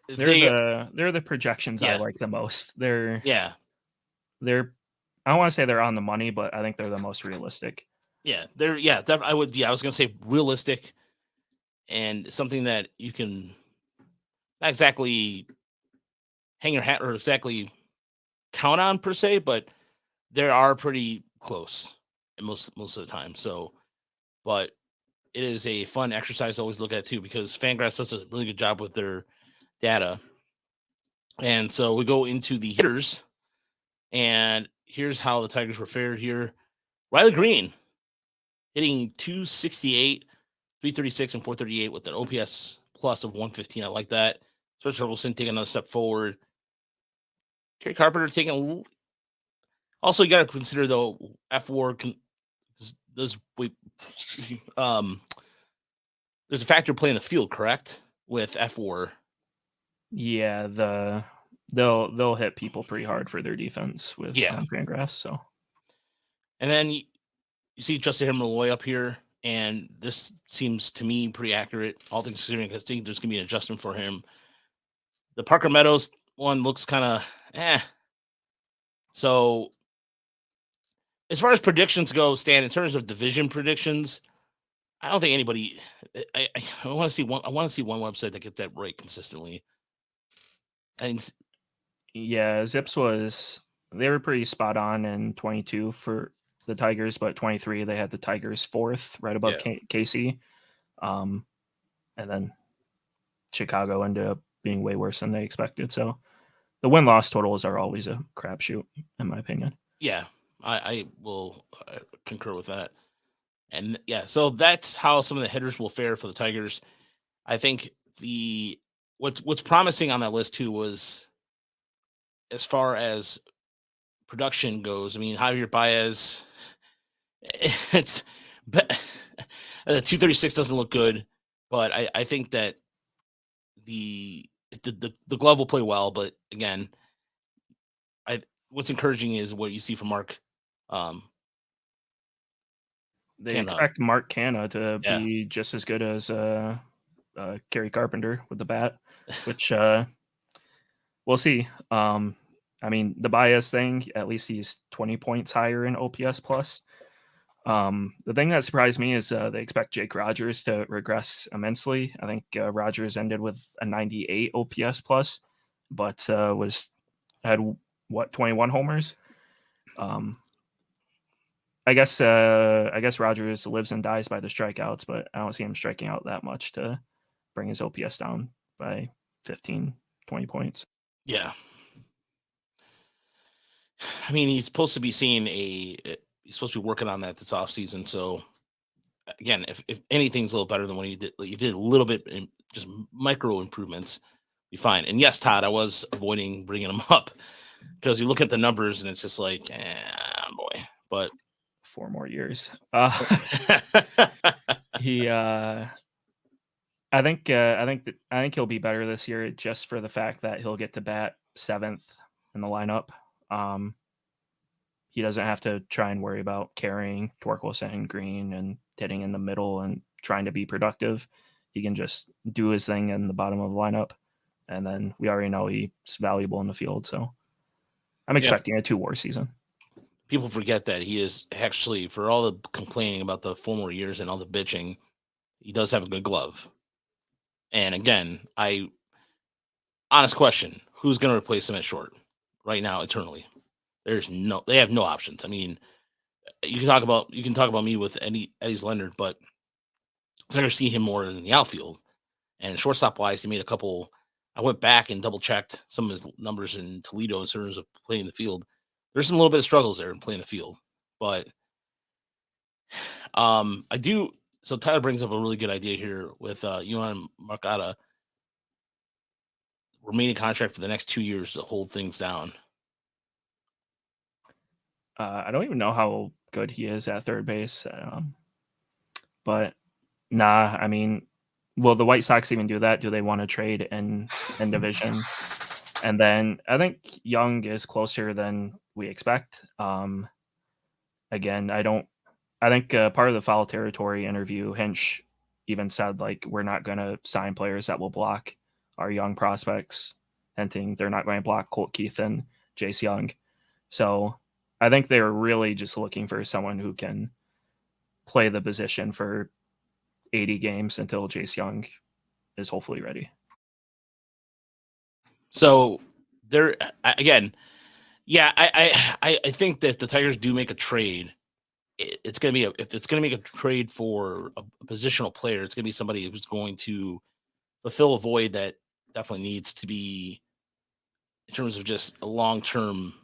They're the projections I like the most. I don't want to say they're on the money, but I think they're the most realistic. Yeah, I was gonna say realistic, and something that you can not exactly hang your hat or exactly count on per se, but they are pretty close most of the time. So, but it is a fun exercise to always look at too, because Fangraphs does a really good job with their data. And so we go into the hitters, and here's how the Tigers were fared here. Riley Green hitting 268, 336, and 438 with an OPS plus of 115. I like that. Spencer Wilson taking another step forward. Kerry Carpenter taking a little. Also, you got to consider though FWAR. There's a factor playing the field, correct? With FWAR. Yeah, they'll hit people pretty hard for their defense with Fangraphs. So, and then you see Justin Malloy up here, and this seems to me pretty accurate. All things considering, I think there's gonna be an adjustment for him. The Parker Meadows one looks kind of So, as far as predictions go, Stan, in terms of division predictions, I don't think anybody. I want to see one. I want to see one website that gets that right consistently. And yeah, Zips they were pretty spot on in 22 for the Tigers, but 23 they had the Tigers 4th, right above KC, and then Chicago ended up being way worse than they expected. So the win-loss totals are always a crapshoot, in my opinion. Yeah, I will concur with that. And yeah, so that's how some of the hitters will fare for the Tigers. I think what's promising on that list too was, as far as production goes, I mean, Javier Baez, it's the 236 doesn't look good, but I think that the glove will play well. But again, what's encouraging is what you see from Mark. They expect Mark Canha to be just as good as Kerry Carpenter with the bat, which we'll see. I mean, the Baez thing, at least he's 20 points higher in OPS plus. The thing that surprised me is they expect Jake Rogers to regress immensely. I think Rogers ended with a 98 OPS plus, but had 21 homers. I guess Rogers lives and dies by the strikeouts, but I don't see him striking out that much to bring his OPS down by 15, 20 points. Yeah. I mean, he's supposed to be he's supposed to be working on that this offseason. So again, if anything's a little better than what he did a little bit in just micro improvements, be fine. And yes, Todd, I was avoiding bringing him up because you look at the numbers and it's just like, boy, but 4 more years. He I think he'll be better this year just for the fact that he'll get to bat 7th in the lineup. He doesn't have to try and worry about carrying Torkelson and Green and hitting in the middle and trying to be productive. He can just do his thing in the bottom of the lineup, and then we already know he's valuable in the field. So I'm expecting a 2-WAR season. People forget that he is actually, for all the complaining about the former years and all the bitching, he does have a good glove. And again, honest question, who's going to replace him at short right now, eternally? They have no options. I mean, you can talk about me with Eddie's Leonard, but I never see him more in the outfield. And shortstop wise, he made a couple. I went back and double checked some of his numbers in Toledo in terms of playing the field. There's some little bit of struggles there in playing the field, but I do. So Tyler brings up a really good idea here with Yohan Moncada remaining contract for the next 2 years to hold things down. I don't even know how good he is at third base, but nah. I mean, will the White Sox even do that? Do they want to trade in division? And then I think Young is closer than we expect. Again, I think part of the foul territory interview, Hinch even said, like, we're not going to sign players that will block our young prospects, hinting they're not going to block Colt Keith and Jace Young. So I think they're really just looking for someone who can play the position for 80 games until Jace Young is hopefully ready. So there again, yeah, I think that if the Tigers do make a trade, it's going to be if it's going to make a trade for a positional player, it's going to be somebody who's going to fulfill a void that definitely needs to be in terms of just a long-term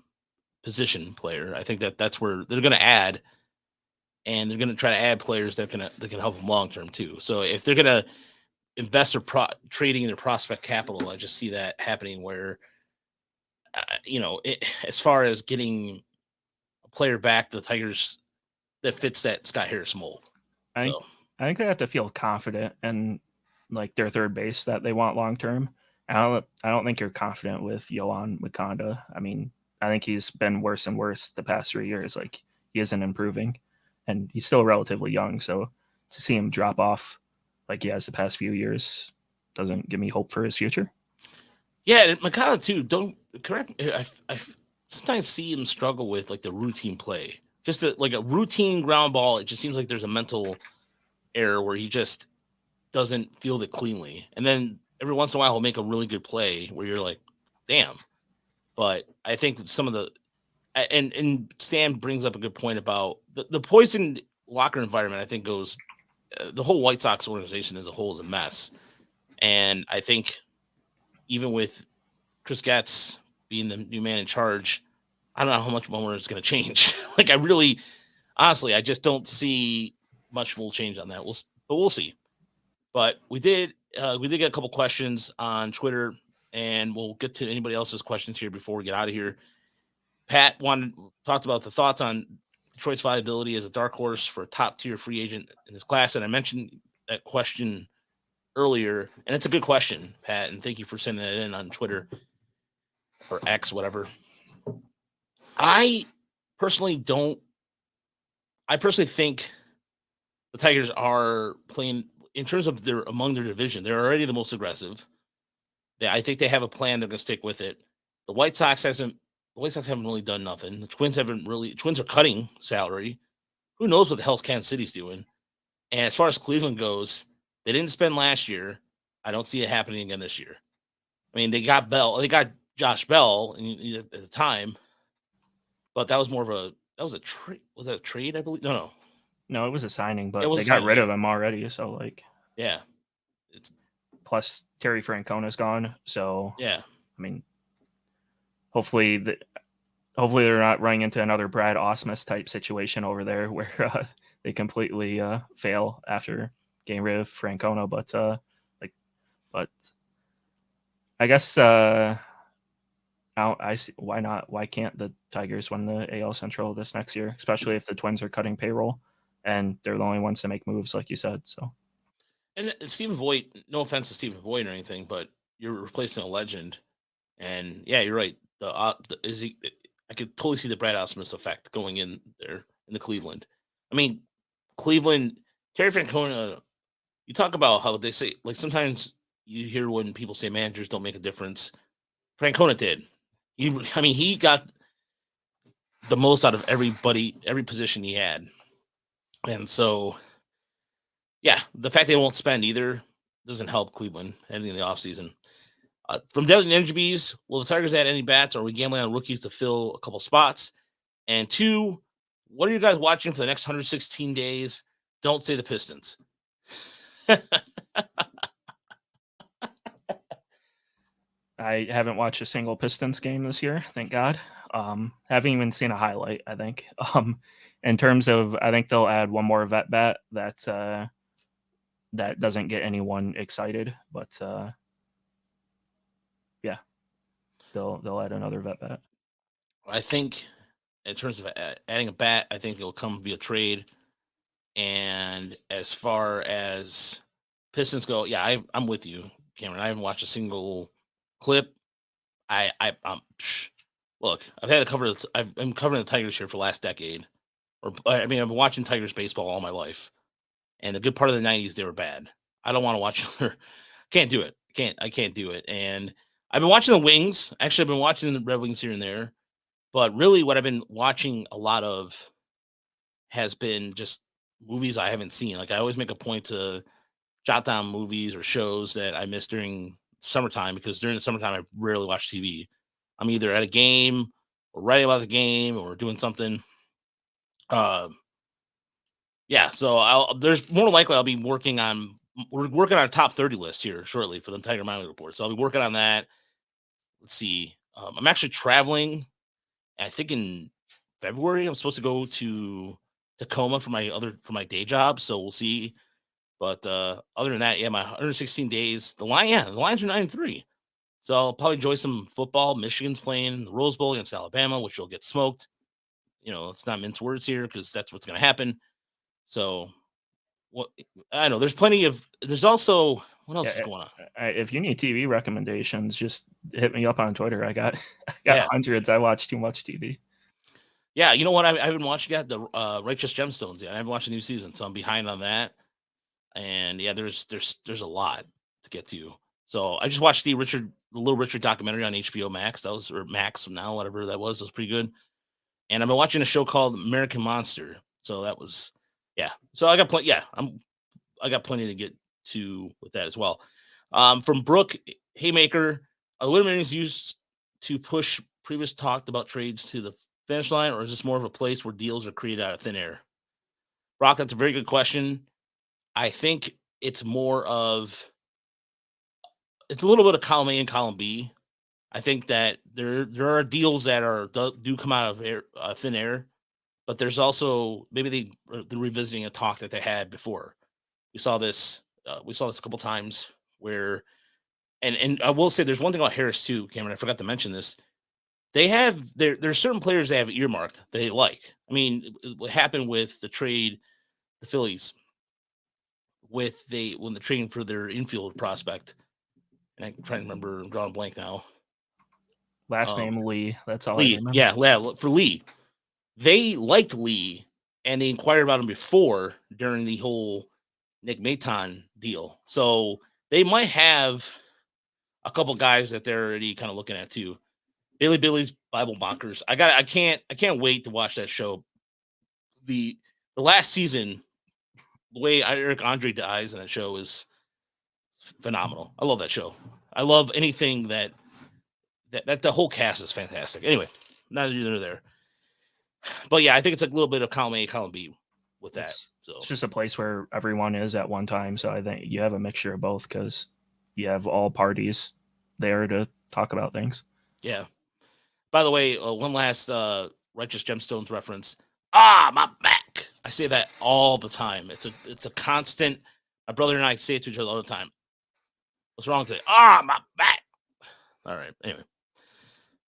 position player. I think that's where they're going to add, and they're going to try to add players that can help them long-term too. So if they're going to invest their trading their prospect capital, I just see that happening where, as far as getting a player back, the Tigers that fits that Scott Harris mold. I think they have to feel confident in like their third base that they want long term. I don't think you're confident with Yohan Moncada. I mean, I think he's been worse and worse the past 3 years. Like, he isn't improving, and he's still relatively young. So to see him drop off like he has the past few years doesn't give me hope for his future. Yeah, and Moncada too. Don't correct me. I sometimes see him struggle with like the routine play. Just like a routine ground ball, it just seems like there's a mental error where he just doesn't field it cleanly. And then every once in a while, he'll make a really good play where you're like, damn. But I think some of the and Stan brings up a good point about the poisoned locker environment. I think goes the whole White Sox organization as a whole is a mess. And I think even with Chris Getz being the new man in charge, I don't know how much more it's going to change. Like, I really, honestly, I just don't see much will change on that. We'll see. But we did get a couple questions on Twitter, and we'll get to anybody else's questions here before we get out of here. Pat talked about the thoughts on Detroit's viability as a dark horse for a top tier free agent in this class, and I mentioned that question earlier, and it's a good question, Pat, and thank you for sending it in on Twitter or X, whatever. I personally think the Tigers are playing in terms of among their division. They're already the most aggressive. I think they have a plan. They're going to stick with it. The White Sox haven't really done nothing. The Twins are cutting salary. Who knows what the hell's Kansas City's doing? And as far as Cleveland goes, they didn't spend last year. I don't see it happening again this year. I mean, they got Josh Bell at the time, but that was more of a trade. Was that a trade? I believe. No, it was a signing, but they got rid of him already. So yeah. Plus Terry Francona's gone. So yeah, I mean, hopefully they're not running into another Brad Ausmus type situation over there where they completely fail after getting rid of Francona. But I guess I see why not. Why can't the Tigers win the AL Central this next year, especially if the Twins are cutting payroll and they're the only ones to make moves, like you said. So And Stephen Voigt, no offense to Stephen Voigt or anything, but you're replacing a legend. And yeah, you're right. I could totally see the Brad Ausmus effect going in there in the Cleveland. I mean, Cleveland, Terry Francona, you talk about how they say, like, sometimes you hear when people say managers don't make a difference. Francona did. He got the most out of everybody, every position he had. And so, yeah, the fact they won't spend either doesn't help Cleveland ending the offseason. From Deadly Ninja Bees, will the Tigers add any bats, or are we gambling on rookies to fill a couple spots? And 2, what are you guys watching for the next 116 days? Don't say the Pistons. I haven't watched a single Pistons game this year, thank God. Haven't even seen a highlight, I think. In terms of, I think they'll add one more vet bat that doesn't get anyone excited, but yeah, they'll add another vet bat. I think in terms of adding a bat, I think it'll come via trade. And as far as Pistons go, yeah, I'm with you, Cameron. I haven't watched a single clip. Look, I've been covering the Tigers here for the last decade. I've been watching Tigers baseball all my life. And the good part of the 90s, they were bad. I don't want to watch another. Can't do it. I can't do it. And I've been watching the Wings. Actually, I've been watching the Red Wings here and there. But really, what I've been watching a lot of has been just movies I haven't seen. Like, I always make a point to jot down movies or shows that I missed during summertime, because during the summertime, I rarely watch TV. I'm either at a game or writing about the game or doing something. Yeah, so there's more likely I'll be working on a top 30 list here shortly for the Tiger Mining Report. So I'll be working on that. Let's see. I'm actually traveling. I think in February I'm supposed to go to Tacoma for my day job. So we'll see. But other than that, yeah, my 116 days. The Lions are 9-3. So I'll probably enjoy some football. Michigan's playing the Rose Bowl against Alabama, which will get smoked. Let's not mince words here, because that's what's going to happen. So, I know there's also, what else is going on? If you need TV recommendations, just hit me up on Twitter. I got hundreds. I watch too much TV. Yeah, you know what? I haven't watched yet the Righteous Gemstones yet. I haven't watched the new season, so I'm behind on that. And yeah, there's a lot to get to. So I just watched the Little Richard documentary on HBO Max. Or Max now, whatever that was. It was pretty good. And I've been watching a show called American Monster. So that was, yeah. So I got plenty. Yeah, I got plenty to get to with that as well. From Brooke Haymaker, are the Winter Meetings used to push previous talked about trades to the finish line, or is this more of a place where deals are created out of thin air? Brock, that's a very good question. I think it's a little bit of column A and column B. I think that there are deals that do come out of thin air, but there's also maybe they're revisiting a talk that they had before. We saw this a couple times where, and I will say there's one thing about Harris too, Cameron. I forgot to mention this. There's certain players they have earmarked that they like. I mean, what happened with the trade, the Phillies, when the trading for their infield prospect, and I'm trying to remember, I'm drawing a blank now. Last name Lee. That's all. Lee. Yeah, for Lee. They liked Lee, and they inquired about him before during the whole Nick Maton deal. So they might have a couple guys that they're already kind of looking at too. Billy's Bible Mockers. I can't wait to watch that show. The last season, the way Eric Andre dies in that show is phenomenal. I love that show. I love anything that the whole cast is fantastic. Anyway, neither here nor there. But yeah, I think it's a little bit of column A, column B with that. So it's just a place where everyone is at one time. So I think you have a mixture of both, because you have all parties there to talk about things. Yeah. By the way, one last Righteous Gemstones reference. My back. I say that all the time. It's a constant. My brother and I say it to each other all the time. What's wrong today? My back. All right. Anyway.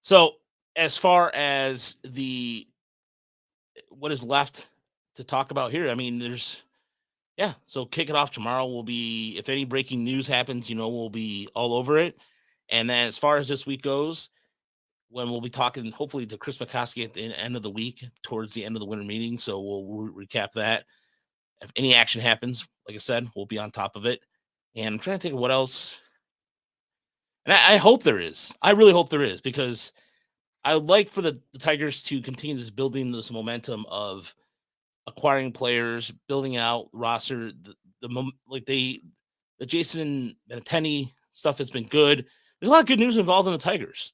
So as far as what is left to talk about here, I mean, there's yeah, so kick it off tomorrow. Will be, if any breaking news happens, we'll be all over it. And then as far as this week goes, when we'll be talking hopefully to Chris McCoskey at the end of the week, towards the end of the winter meeting. So we'll recap that. If any action happens, like I said, we'll be on top of it. And I'm trying to think of what else. And I hope there is. I really hope there is, because I would like for the Tigers to continue this building this momentum of acquiring players, building out roster. The Jason Benintendi stuff has been good. There's a lot of good news involved in the Tigers.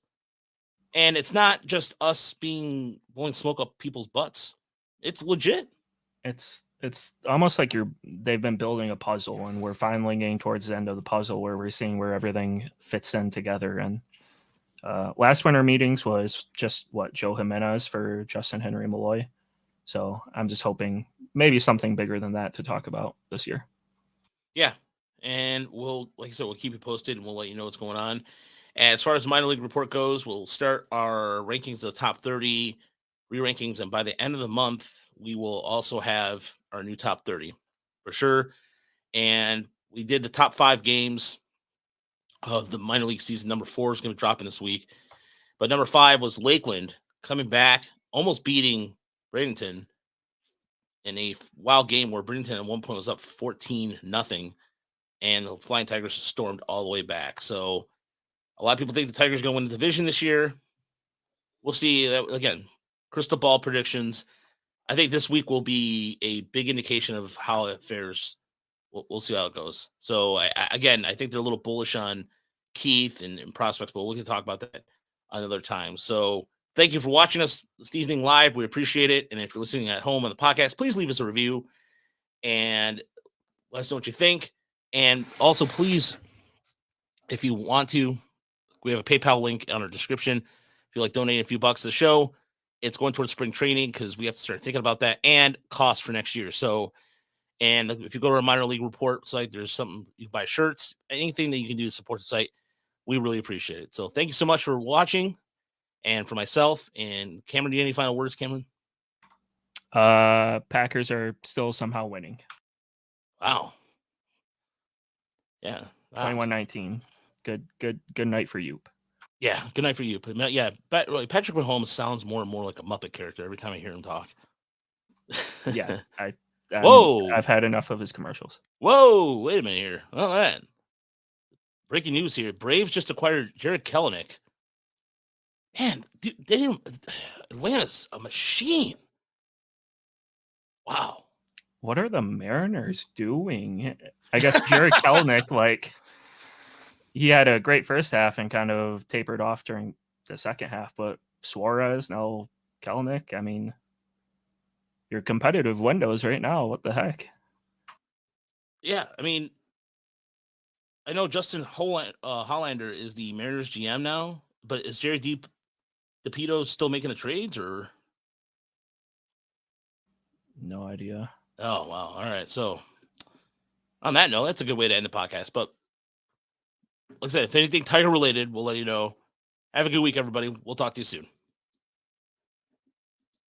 And it's not just us blowing smoke up people's butts. It's legit. It's almost like they've been building a puzzle, and we're finally getting towards the end of the puzzle where we're seeing where everything fits in together. And last winter meetings was just Joe Jimenez for Justin Henry Malloy. So I'm just hoping maybe something bigger than that to talk about this year. Yeah. And like I said, we'll keep you posted and we'll let you know what's going on. As far as the minor league report goes, we'll start our rankings of the top 30 re-rankings. And by the end of the month, we will also have our new top 30 for sure. And we did the top 5 games of the minor league season. Number 4 is going to drop in this week. But number 5 was Lakeland coming back, almost beating Bradenton in a wild game where Bradenton at one point was up 14-0. And the Flying Tigers stormed all the way back. So a lot of people think the Tigers are going to win the division this year. We'll see. Again, crystal ball predictions. I think this week will be a big indication of how it fares. We'll see how it goes. So, I think they're a little bullish on Keith and prospects, but we can talk about that another time. So, thank you for watching us this evening live. We appreciate it. And if you're listening at home on the podcast, please leave us a review and let us know what you think. And also, please, if you want to, we have a PayPal link on our description. If you like donating a few bucks to the show, it's going towards spring training because we have to start thinking about that and costs for next year. So, and if you go to our minor league report site, there's something you can buy shirts, anything that you can do to support the site. We really appreciate it. So thank you so much for watching. And for myself and Camrin, do you have any final words, Camrin? Packers are still somehow winning. Wow. Yeah. Wow. 21-19. Good night for Yoop. Yeah, good night for you. But yeah, Patrick Mahomes sounds more and more like a Muppet character every time I hear him talk. Yeah, Whoa! I've had enough of his commercials. Whoa! Wait a minute here. All right. Breaking news here: Braves just acquired Jared Kelenic. Man, dude, Atlanta's a machine. Wow. What are the Mariners doing? I guess Jared Kelenic, he had a great first half and kind of tapered off during the second half, but Suarez, now Kelenic, I mean, your competitive windows right now, what the heck? Yeah, I mean, I know Justin Hollander is the Mariners GM now, but is Jerry DePito still making the trades or? No idea. Oh, wow. All right. So on that note, that's a good way to end the podcast. But like I said, if anything Tiger related, we'll let you know. Have a good week, everybody. We'll talk to you soon.